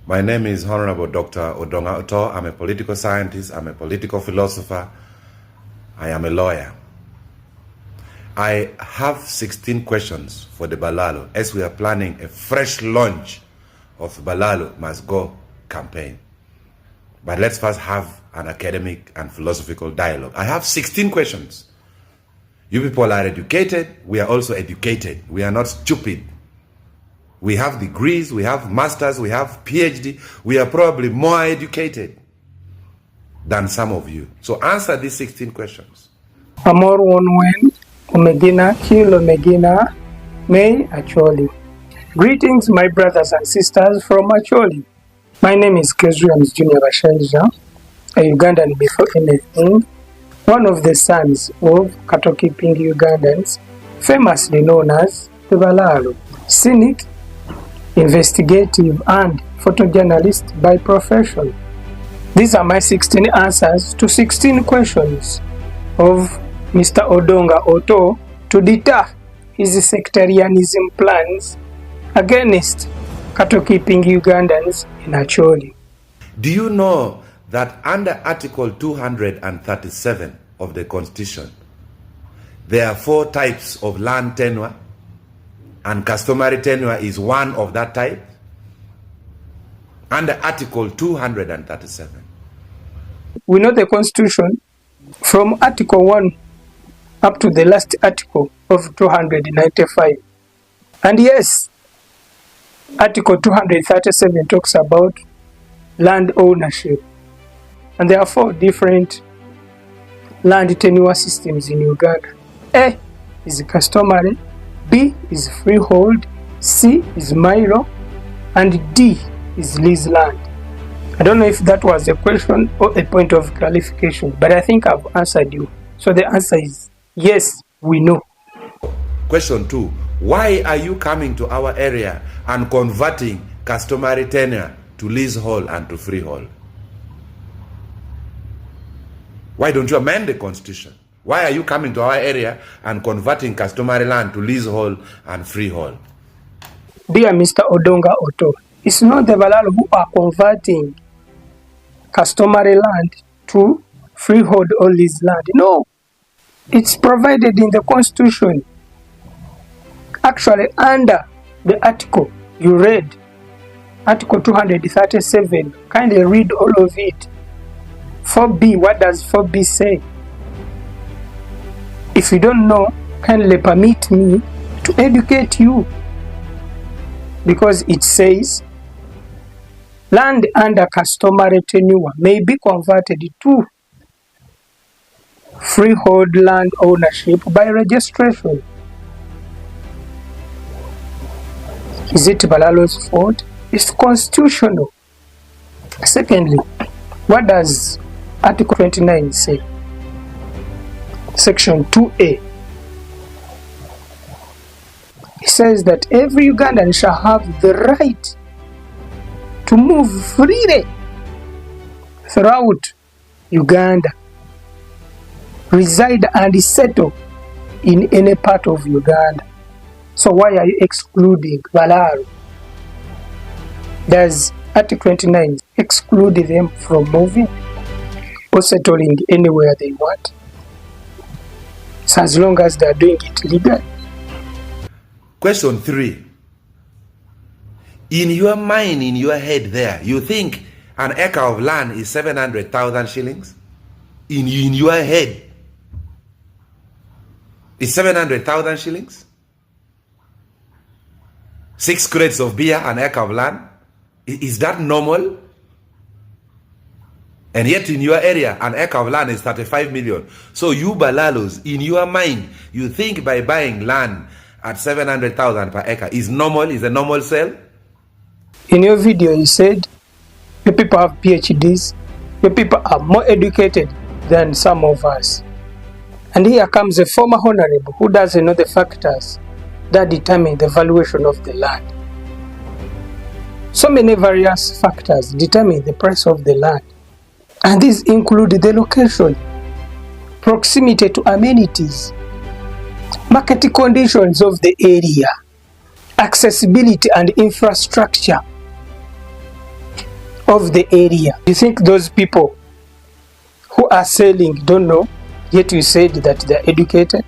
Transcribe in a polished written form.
My name is Honorable Dr. Odonga Otto. I'm a political scientist. I'm a political philosopher. I am a lawyer. I have 16 questions for the Balaalo as we are planning a fresh launch of Balaalo Must Go campaign. But let's first have an academic and philosophical dialogue. I have 16 questions. You people are educated. We are also educated. We are not stupid. We have degrees, we have masters, we have PhD. We are probably more educated than some of you. So answer these 16 questions. Amor Wonwen, Omegina, Kilo Megina, May Acholi. Greetings, my brothers and sisters from Acholi. My name is Kezriams Junior Bashenja, a Ugandan before anything, one of the sons of cattle-keeping Ugandans, famously known as the Balaalo, cynic, investigative, and photojournalist by profession. These are my 16 answers to 16 questions of Mr. Odonga Otto to deter his sectarianism plans against cattle-keeping Ugandans in Acholi. Do you know that under Article 237 of the Constitution, there are 4 types of land tenure, and customary tenure is one of that type? Under Article 237. We know the Constitution from Article 1 up to the last article of 295. And yes, Article 237 talks about land ownership. And there are 4 different land tenure systems in Uganda. A is customary, B is freehold, C is milo, and D is lease land. I don't know if that was a question or a point of clarification, but I think I've answered you. So the answer is yes, we know. Question 2. Why are you coming to our area and converting customary tenure to leasehold and to freehold? Why don't you amend the Constitution? Why are you coming to our area and converting customary land to leasehold and freehold? Dear Mr. Odonga Otto, it's not the Balaalo who are converting customary land to freehold or lease land. No, it's provided in the Constitution. Actually, under the article you read, Article 237, kindly read all of it. 4B, what does 4B say? If you don't know, kindly permit me to educate you. Because it says, land under customary tenure may be converted to freehold land ownership by registration. Is it Balaalo's fault? It's constitutional. Secondly, what does Article 29 say? Section 2A. It says that every Ugandan shall have the right to move freely throughout Uganda, reside and settle in any part of Uganda. So why are you excluding Balaalo? Does Article 29 exclude them from moving or settling anywhere they want? So as long as they are doing it legally. Question 3. In your mind, in your head there, you think an acre of land is 700,000 shillings? In your head, is 700,000 shillings? 6 crates of beer, an acre of land? Is that normal? And yet in your area, an acre of land is 35 million. So you Balaalos, in your mind, you think by buying land at 700,000 per acre is normal, is a normal sale? In your video, you said your people have PhDs, your people are more educated than some of us. And here comes a former honorable who doesn't know the factors that determine the valuation of the land. So many various factors determine the price of the land. And these include the location, proximity to amenities, market conditions of the area, accessibility and infrastructure, of the area. You think those people who are selling don't know, yet you said that they're educated?